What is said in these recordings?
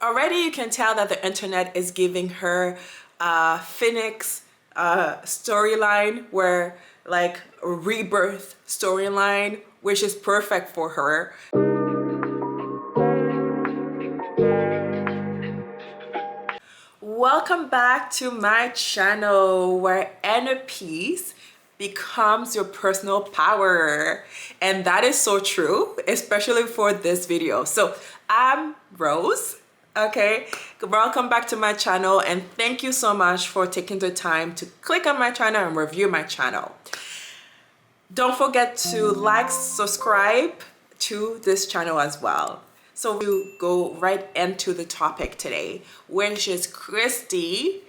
already you can tell that the internet is giving her Phoenix storyline, where like a rebirth storyline, which is perfect for her. Welcome back to my channel, where inner peace becomes your personal power. And that is so true, especially for this video. So I'm Rose. Okay, welcome back to my channel, and thank you so much for taking the time to click on my channel and review my channel. Don't forget to like, subscribe to this channel as well. So we go right into the topic today, which is Kristy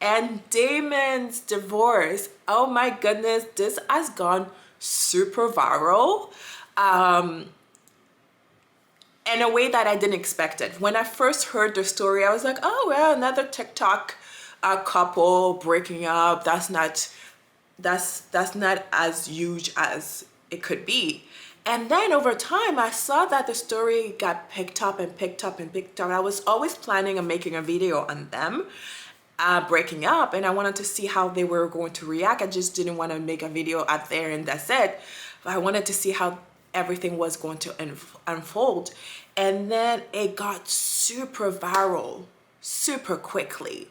and Damon's divorce. Oh my goodness, this has gone super viral. In a way that I didn't expect it. When I first heard the story, I was like, oh well, another TikTok couple breaking up. That's not as huge as it could be. And then over time, I saw that the story got picked up and picked up and picked up. I was always planning on making a video on them breaking up, and I wanted to see how they were going to react. I just didn't want to make a video out there and that's it. But I wanted to see how everything was going to unfold. And then it got super viral super quickly.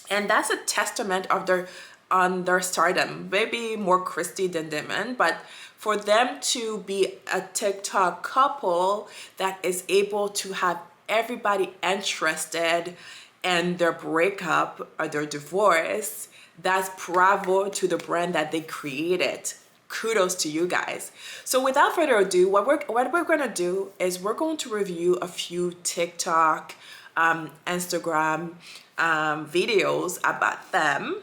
And that's a testament of their stardom. Maybe more Kristy than Desmond, but for them to be a TikTok couple that is able to have everybody interested in their breakup or their divorce, that's bravo to the brand that they created. Kudos to you guys. So without further ado, what we're gonna do is we're going to review a few TikTok, Instagram videos about them,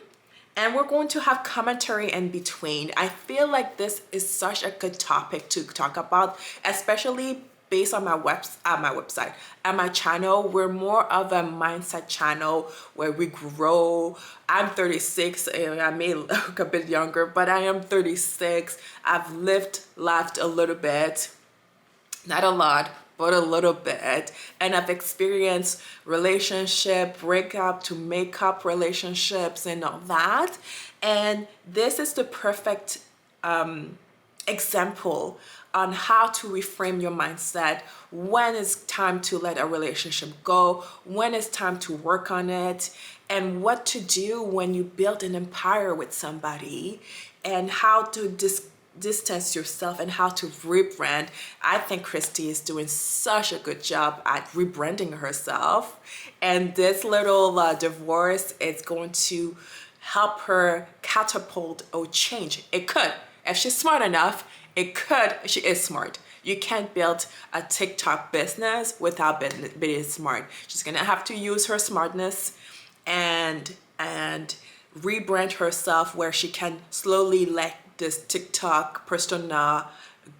and we're going to have commentary in between. I feel like this is such a good topic to talk about, especially based on my website and my channel. We're more of a mindset channel where we grow. I'm 36, and I may look a bit younger, but I am 36. I've laughed a little bit, not a lot, but a little bit, and I've experienced relationship breakup to makeup relationships and all that. And this is the perfect example on how to reframe your mindset when it's time to let a relationship go, when it's time to work on it, and what to do when you build an empire with somebody, and how to distance yourself and how to rebrand. I think Kristy is doing such a good job at rebranding herself, and this little divorce is going to help her catapult or change. It could, if she's smart enough. It could. She is smart. You can't build a TikTok business without being smart. She's gonna have to use her smartness and rebrand herself, where she can slowly let this TikTok persona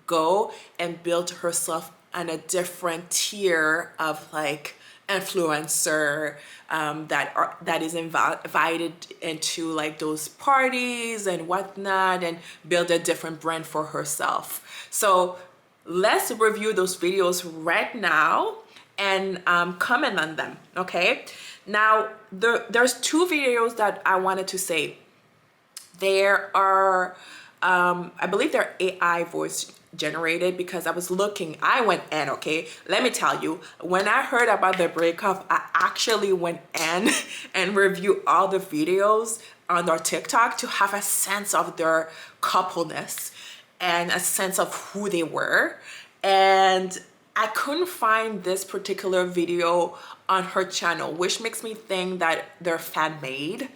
go and build herself on a different tier of like influencer that is invited into like those parties and whatnot, and build a different brand for herself. So let's review those videos right now and comment on them. Okay, now there's two videos that I wanted to say. There are I believe they're AI voice generated, because I was looking, I went in, okay? Let me tell you, when I heard about the breakup, I actually went in and reviewed all the videos on their TikTok to have a sense of their coupleness and a sense of who they were. And I couldn't find this particular video on her channel, which makes me think that they're fan-made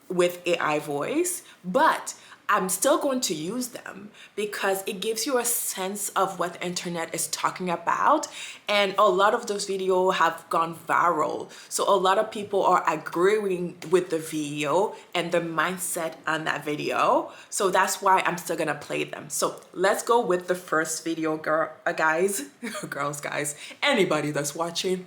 with AI voice, but I'm still going to use them because it gives you a sense of what the internet is talking about. And a lot of those videos have gone viral. So a lot of people are agreeing with the video and the mindset on that video. So that's why I'm still gonna play them. So let's go with the first video, guys, girls, guys, anybody that's watching.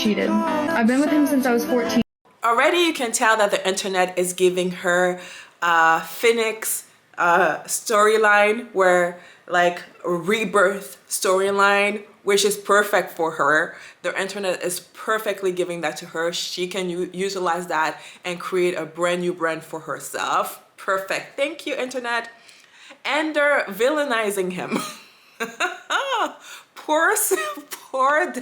cheated. I've been with him since I was 14. Already you can tell that the internet is giving her Phoenix storyline, where like a rebirth storyline, which is perfect for her. The internet is perfectly giving that to her. She can utilize that and create a brand new brand for herself. Perfect. Thank you, internet. And they're villainizing him. poor poor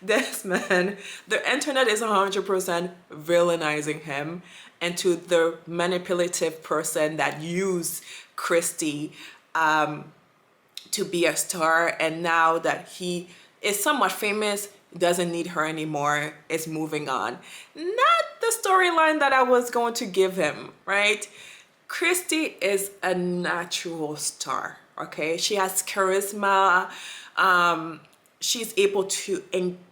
Desmond. The internet is 100% villainizing him into the manipulative person that used Kristy to be a star, and now that he is somewhat famous, doesn't need her anymore, is moving on. Not the storyline that I was going to give him, right? Kristy is a natural star, okay? She has charisma. She's able to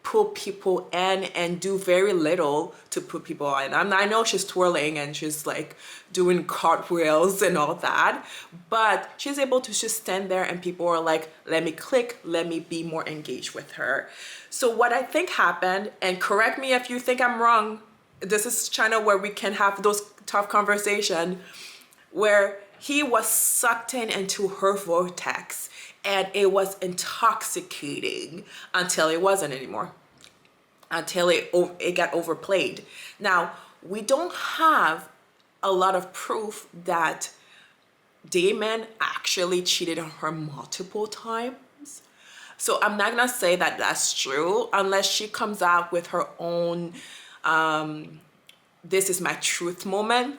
pull people in and do very little to put people in. I know she's twirling and she's like doing cartwheels and all that, but she's able to just stand there and people are like, let me click, let me be more engaged with her. So what I think happened, and correct me if you think I'm wrong, this is channel where we can have those tough conversations, where he was sucked into her vortex and it was intoxicating until it wasn't anymore, until it got overplayed. Now, we don't have a lot of proof that Damon actually cheated on her multiple times. So I'm not gonna say that that's true unless she comes out with her own this is my truth moment.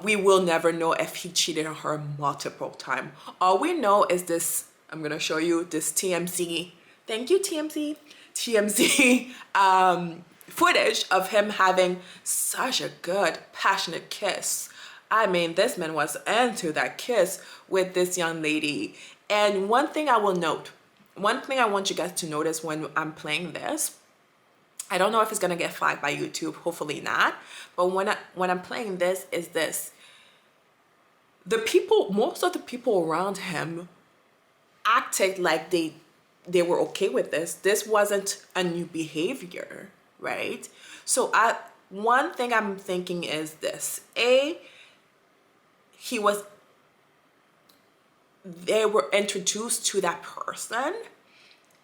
We will never know if he cheated on her multiple times. All we know is this. I'm gonna show you this TMZ. Thank you, TMZ. TMZ footage of him having such a good, passionate kiss. I mean, this man was into that kiss with this young lady. And one thing I will note, one thing I want you guys to notice when I'm playing this, I don't know if it's gonna get flagged by YouTube, hopefully not. But when I'm playing this, is this. The people, most of the people around him acted like they were okay with this. This wasn't a new behavior, right? So one thing I'm thinking is this. They were introduced to that person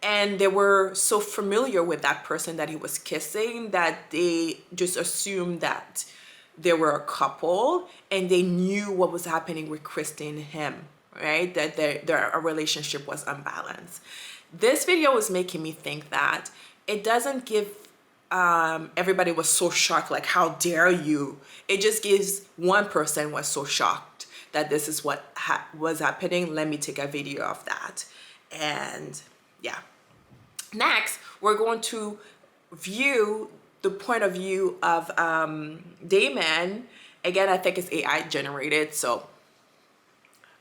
and they were so familiar with that person that he was kissing that they just assumed that they were a couple and they knew what was happening with Kristy and him, right? That their relationship was unbalanced. This video was making me think that it doesn't give everybody was so shocked, like, how dare you? It just gives one person was so shocked that this is what was happening. Let me take a video of that. And yeah. Next, we're going to view the point of view of Damon. Again, I think it's AI generated, so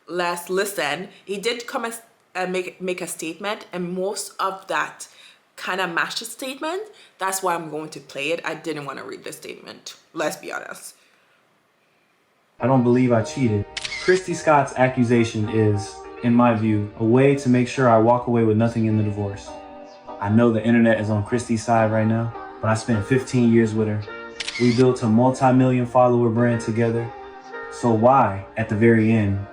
let's listen. He did come and make a statement, and most of that kind of matched the statement. That's why I'm going to play it. I didn't want to read the statement. Let's be honest. I don't believe I cheated. Kristy Scott's accusation is, in my view, a way to make sure I walk away with nothing in the divorce. I know the internet is on Kristy's side right now, but I spent 15 years with her. We built a multi-million follower brand together. So why, at the very end,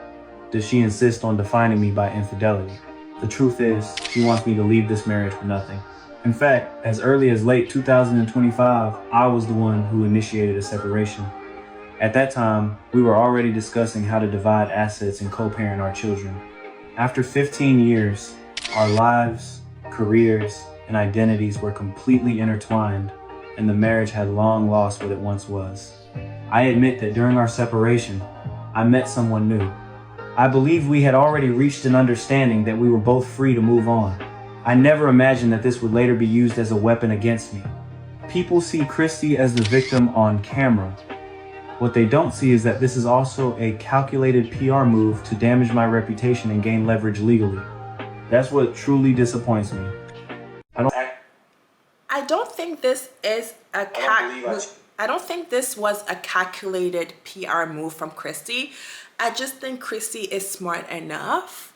does she insist on defining me by infidelity? The truth is, she wants me to leave this marriage for nothing. In fact, as early as late 2025, I was the one who initiated a separation. At that time, we were already discussing how to divide assets and co-parent our children. After 15 years, our lives, careers, and identities were completely intertwined, and the marriage had long lost what it once was. I admit that during our separation, I met someone new. I believe we had already reached an understanding that we were both free to move on. I never imagined that this would later be used as a weapon against me. People see Kristy as the victim on camera. What they don't see is that this is also a calculated PR move to damage my reputation and gain leverage legally. That's what truly disappoints me. I don't think this is I don't think this was a calculated PR move from Kristy. I just think Kristy is smart enough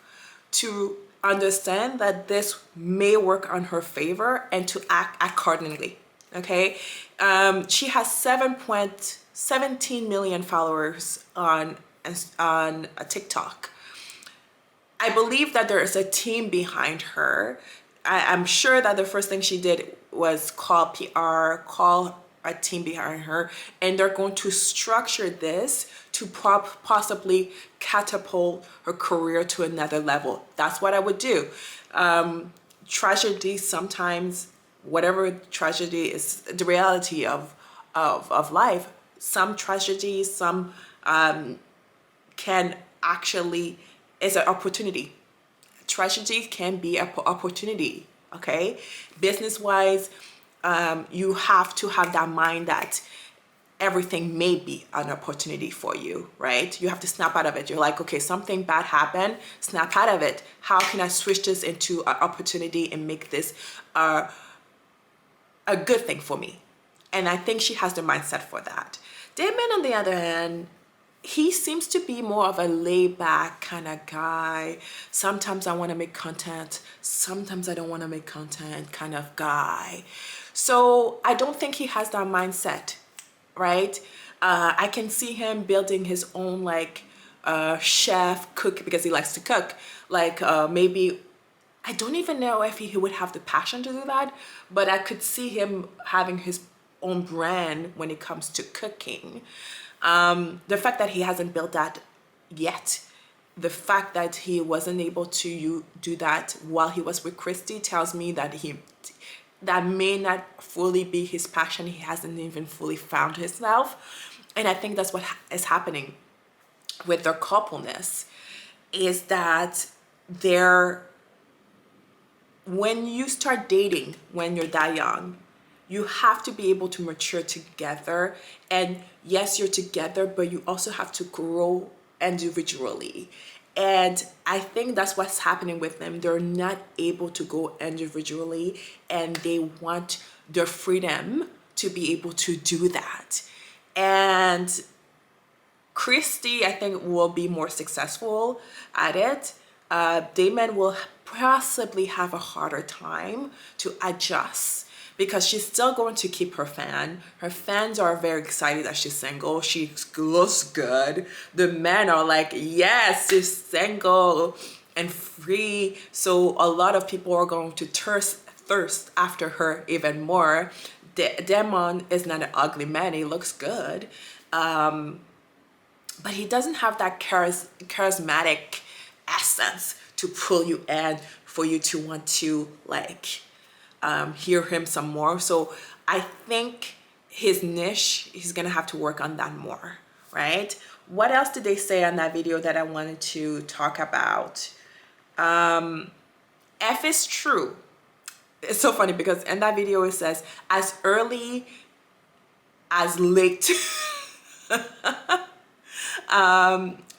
to understand that this may work on her favor and to act accordingly. Okay, she has 7.17 million followers on TikTok. I believe that there is a team behind her. I'm sure that the first thing she did was call PR, call a team behind her, and they're going to structure this to possibly catapult her career to another level. That's what I would do. Tragedy sometimes, whatever tragedy is, the reality of life. Some tragedies, some can actually is an opportunity. Tragedy can be an opportunity. Okay, business wise, you have to have that mind that everything may be an opportunity for you, right? You have to snap out of it. You're like, okay, something bad happened, snap out of it. How can I switch this into an opportunity and make this a good thing for me? And I think she has the mindset for that. Damon, on the other hand, he seems to be more of a laid back kind of guy. Sometimes I want to make content, sometimes I don't want to make content kind of guy. So I don't think he has that mindset, right? I can see him building his own like chef cook because he likes to cook. Like maybe I don't even know if he would have the passion to do that, but I could see him having his own brand when it comes to cooking. The fact that he hasn't built that yet, the fact that he wasn't able to do that while he was with Kristy tells me that that may not fully be his passion. He hasn't even fully found himself. And I think that's what is happening with their coupleness, is that when you start dating when you're that young, you have to be able to mature together. And yes, you're together, but you also have to grow individually. And I think that's what's happening with them. They're not able to go individually, and they want their freedom to be able to do that. And Kristy, I think, will be more successful at it. Damon will possibly have a harder time to adjust because she's still going to keep her fan. Her fans are very excited that she's single. She looks good. The men are like, yes, she's single and free. So a lot of people are going to thirst after her even more. Damon is not an ugly man. He looks good. But he doesn't have that charismatic essence to pull you in for you to want to like hear him some more. So I think his niche, he's gonna have to work on that more, right? What else did they say on that video that I wanted to talk about? F is true. It's so funny because in that video it says as early as late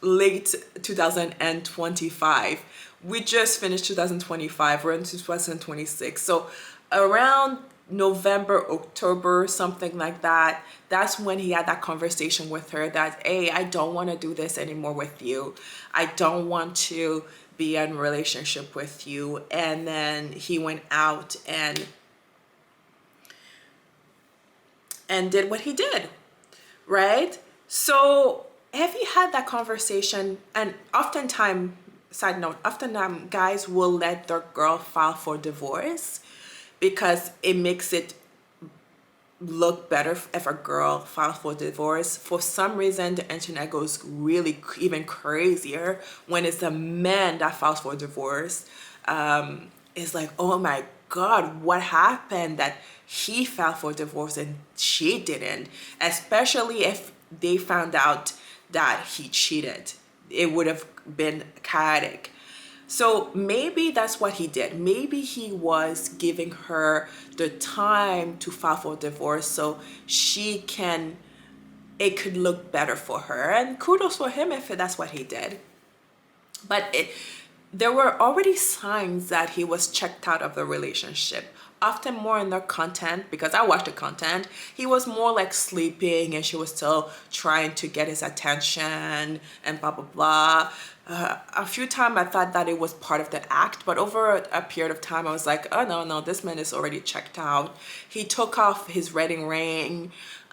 late 2025. We just finished 2025. We're in 2026. So around November, October, something like that, that's when he had that conversation with her that, hey, I don't want to do this anymore with you. I don't want to be in a relationship with you. And then he went out and did what he did, right? So have you had that conversation? And oftentimes, side note, oftentimes guys will let their girl file for divorce because it makes it look better if a girl files for divorce. For some reason, the internet goes really even crazier when it's a man that files for divorce. It's like, oh my God, what happened that he filed for divorce and she didn't? Especially if they found out that he cheated. It would have been chaotic. So maybe that's what he did. Maybe he was giving her the time to file for divorce so it could look better for her. And kudos for him if that's what he did. But there were already signs that he was checked out of the relationship. often more in their content, because I watched the content, he was more like sleeping and she was still trying to get his attention and blah blah blah. A few times I thought that it was part of the act, but over a period of time I was like, oh no, this man is already checked out. He took off his wedding ring.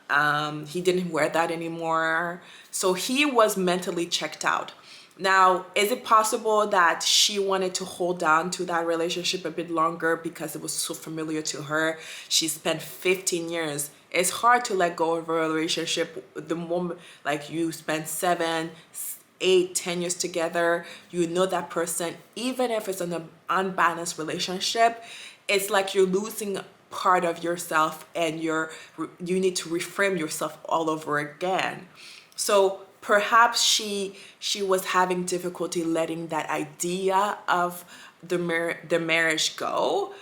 He didn't wear that anymore, so he was mentally checked out. Now, is it possible that she wanted to hold on to that relationship a bit longer because it was so familiar to her? She spent 15 years. It's hard to let go of a relationship the moment, like, you spend 7, 8, 10 years together. You know that person, even if it's an unbalanced relationship, it's like you're losing part of yourself, and you need to reframe yourself all over again. So perhaps she was having difficulty letting that idea of the marriage go,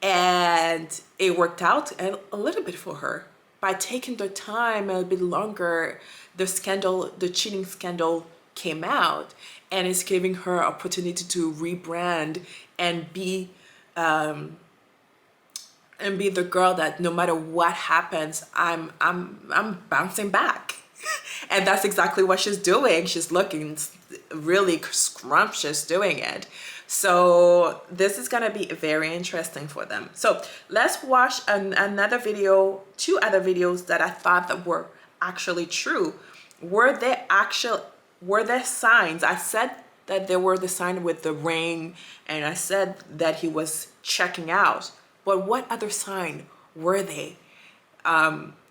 and it worked out a little bit for her by taking the time a bit longer. The cheating scandal came out, and it's giving her opportunity to rebrand and be the girl that no matter what happens, I'm bouncing back. And that's exactly what she's doing. She's looking really scrumptious doing it. So this is gonna be very interesting for them. So let's watch another video, 2 other videos that I thought that were actually true. Were there signs? I said that there were the sign with the ring, and I said that he was checking out. But what other sign were they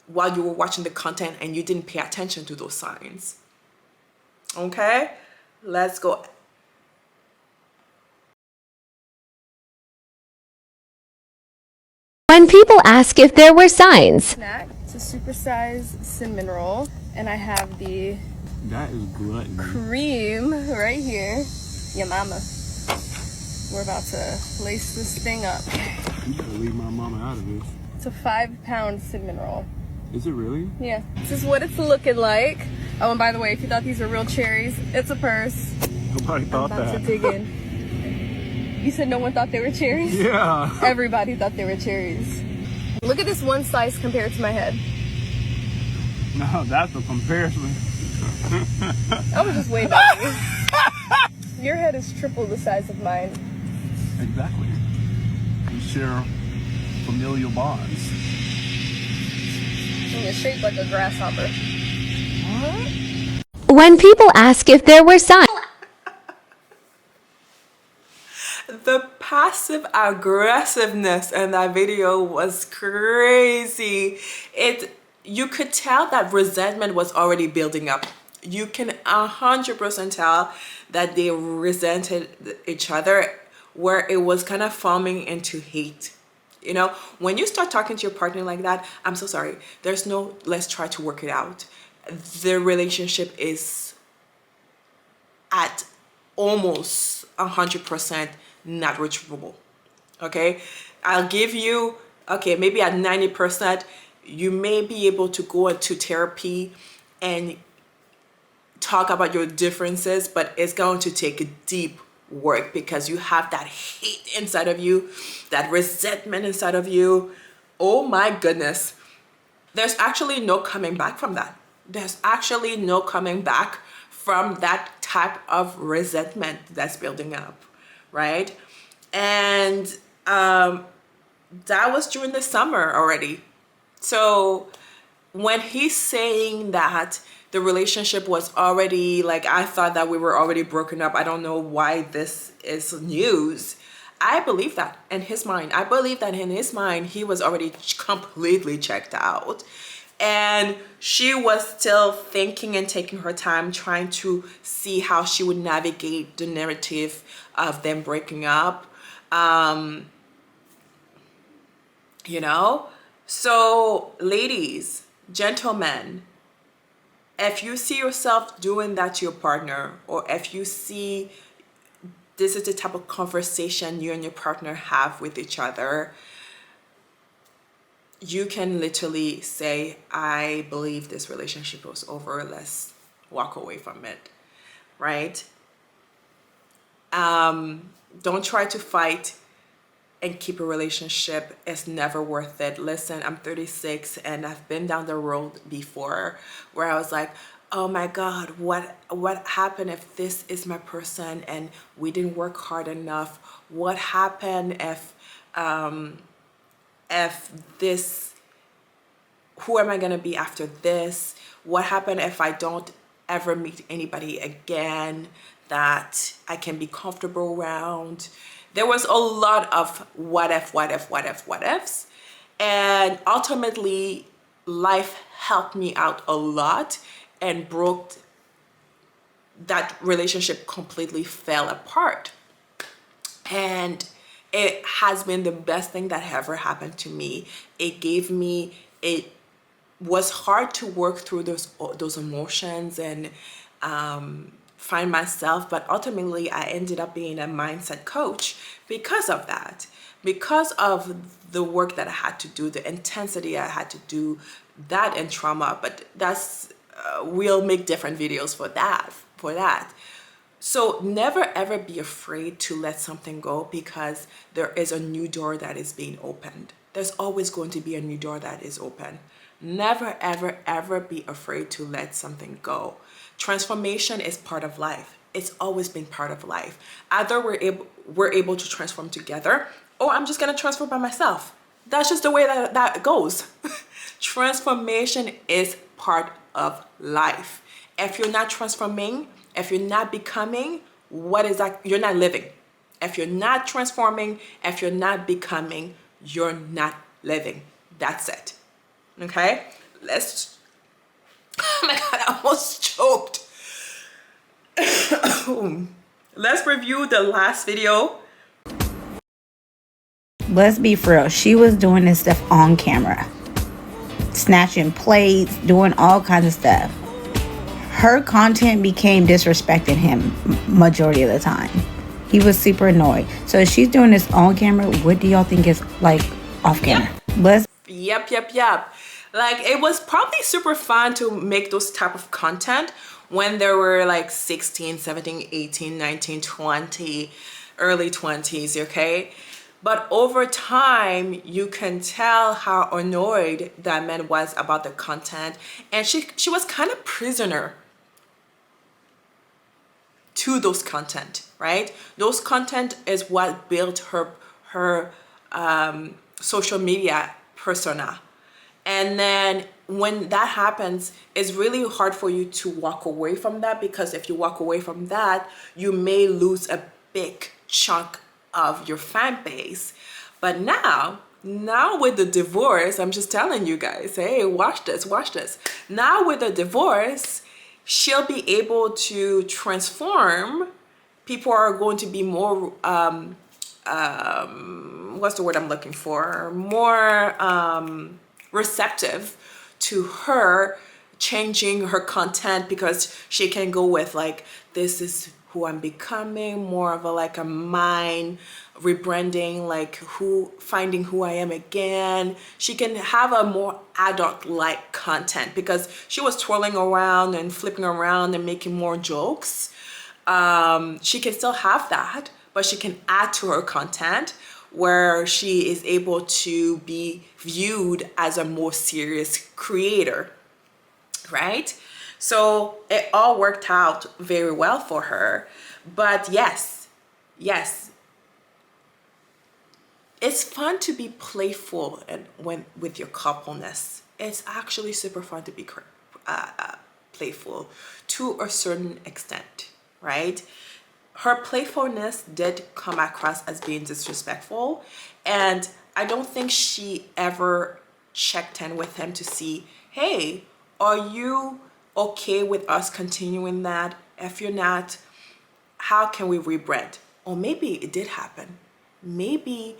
while you were watching the content and you didn't pay attention to those signs? Okay, let's go. When people ask if there were signs. Snack. It's a supersized cinnamon roll, and I have the That is glutton. cream right here. Your mama. We're about to lace this thing up. You gotta leave my mama out of this. It's a 5-pound cinnamon roll. Is it really? Yeah. This is what it's looking like. Oh, and by the way, if you thought these were real cherries, it's a purse. Nobody I'm thought about to that. dig in. You said no one thought they were cherries? Yeah. Everybody thought they were cherries. Look at this one slice compared to my head. No, that's a comparison. I was just way better. Your head is triple the size of mine. Exactly. We share familial bonds. And you're shaped like a grasshopper. When people ask if there were signs. The passive aggressiveness in that video was crazy. You could tell that resentment was already building up. You can 100% tell that they resented each other, where it was kind of forming into hate. You know, when you start talking to your partner like that, I'm so sorry. There's no, let's try to work it out. The relationship is at almost 100% not reachable. Okay, I'll give you, okay, maybe at 90%, you may be able to go into therapy and talk about your differences, but it's going to take a deep work because you have that hate inside of you, that resentment inside of you. Oh my goodness. There's actually no coming back from that. There's actually no coming back from that type of resentment that's building up, right? And that was during the summer already. So when he's saying that the relationship was already, like, I thought that we were already broken up, I don't know why this is news. I believe that in his mind. I believe that in his mind, he was already completely checked out. And she was still thinking and taking her time, trying to see how she would navigate the narrative of them breaking up. You know? So, ladies, gentlemen, if you see yourself doing that to your partner, or if you see this is the type of conversation you and your partner have with each other, you can literally say, I believe this relationship was over. Let's walk away from it, right? Don't try to fight and keep a relationship is never worth it. Listen, I'm 36 and I've been down the road before where I was like, oh my God, what happened if this is my person and we didn't work hard enough? What happened if this, who am I gonna be after this? What happened if I don't ever meet anybody again that I can be comfortable around? There was a lot of what ifs. And ultimately, life helped me out a lot and broke that relationship, completely fell apart. And it has been the best thing that ever happened to me. It was hard to work through those emotions and find myself, but ultimately I ended up being a mindset coach because of that, because of the work that I had to do, the intensity I had to do, that and trauma. But that's we'll make different videos for that. So never ever be afraid to let something go, because there is a new door that is being opened. There's always going to be a new door that is open. Never ever ever be afraid to let something go. Transformation is part of life. It's always been part of life. Either we're able to transform together, or I'm just gonna transform by myself. That's just the way that goes. Transformation is part of life. If you're not transforming, if you're not becoming, what is that? You're not living. If you're not transforming, if you're not becoming, you're not living. That's it. Okay? Oh my God, I almost choked. Let's review the last video. Let's be for real. She was doing this stuff on camera. Snatching plates, doing all kinds of stuff. Her content became disrespecting him majority of the time. He was super annoyed. So if she's doing this on camera, what do y'all think is like off camera? Yep. Like, it was probably super fun to make those type of content when there were like 16, 17, 18, 19, 20, early 20s, okay? But over time, you can tell how annoyed that man was about the content. And she was kind of prisoner to those content, right? Those content is what built her social media persona. And then when that happens, it's really hard for you to walk away from that, because if you walk away from that, you may lose a big chunk of your fan base. But now with the divorce, I'm just telling you guys, hey, watch this. Now with the divorce, she'll be able to transform. People are going to be more, what's the word I'm looking for? More receptive to her changing her content, because she can go with like, this is who I'm becoming, more of a mind rebranding, like finding who I am again. She can have a more adult-like content, because she was twirling around and flipping around and making more jokes. She can still have that, but she can add to her content where she is able to be viewed as a more serious creator, right? So it all worked out very well for her. But yes, it's fun to be playful and with your coupleness. It's actually super fun to be playful to a certain extent, right? Her playfulness did come across as being disrespectful, and I don't think she ever checked in with him to see, hey, are you okay with us continuing that? If you're not, how can we rebrand? Or maybe it did happen. Maybe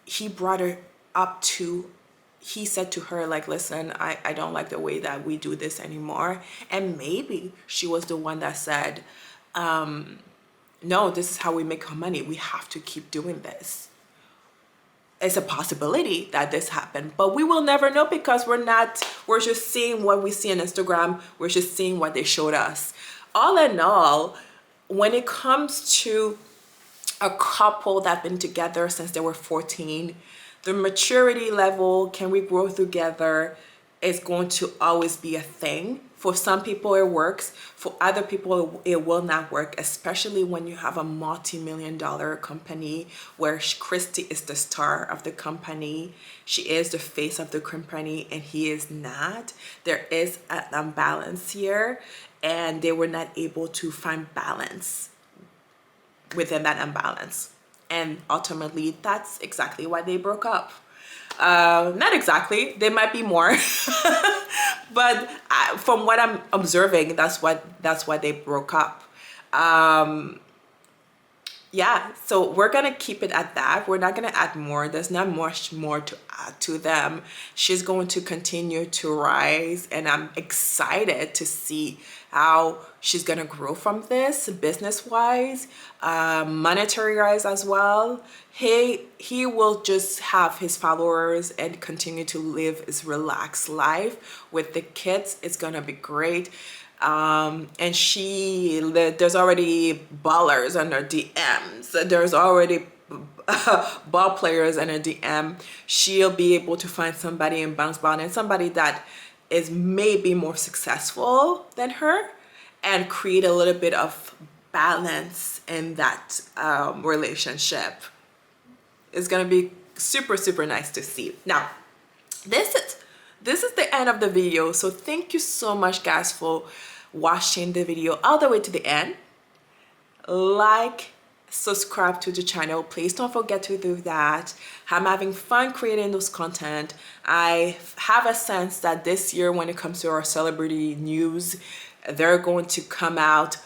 he brought her up to, he said to her, like, listen, I don't like the way that we do this anymore. And maybe she was the one that said, no, this is how we make our money. We have to keep doing this. It's a possibility that this happened, but we will never know, because we're just seeing what we see on Instagram. We're just seeing what they showed us. All in all, when it comes to a couple that been together since they were 14. The maturity level, can we grow together, is going to always be a thing. For some people it works, for other people it will not work, especially when you have a multi-million-dollar company where Kristy is the star of the company. She is the face of the company and he is not. There is an imbalance here, and they were not able to find balance within that imbalance, and ultimately that's exactly why they broke up. Not exactly, there might be more but from what I'm observing, that's why they broke up. Yeah, so we're gonna keep it at that. We're not gonna add more. There's not much more to add to them. She's going to continue to rise, and I'm excited to see how she's gonna grow from this, business wise, monetary wise as well. He will just have his followers and continue to live his relaxed life with the kids. It's gonna be great. And there's already ballers on her DMs. There's already ball players in her DM. She'll be able to find somebody in bounce ball, and somebody that is maybe more successful than her, and create a little bit of balance in that relationship. It's gonna be super, super nice to see. Now, this is the end of the video. So thank you so much, guys, for watching the video all the way to the end. Like, subscribe to the channel, please don't forget to do that. I'm having fun creating those content. I have a sense that this year, when it comes to our celebrity news, they're going to come out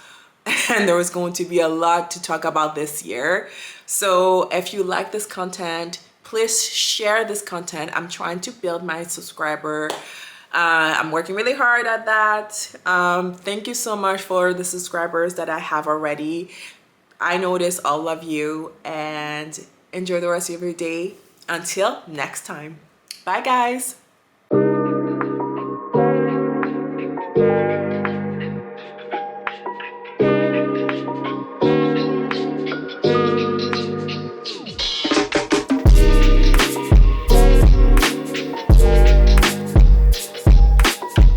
and there is going to be a lot to talk about this year. So if you like this content, please share this content. I'm trying to build my subscriber. I'm working really hard at that. Thank you so much for the subscribers that I have already. I notice all of you, and enjoy the rest of your day. Until next time. Bye, guys.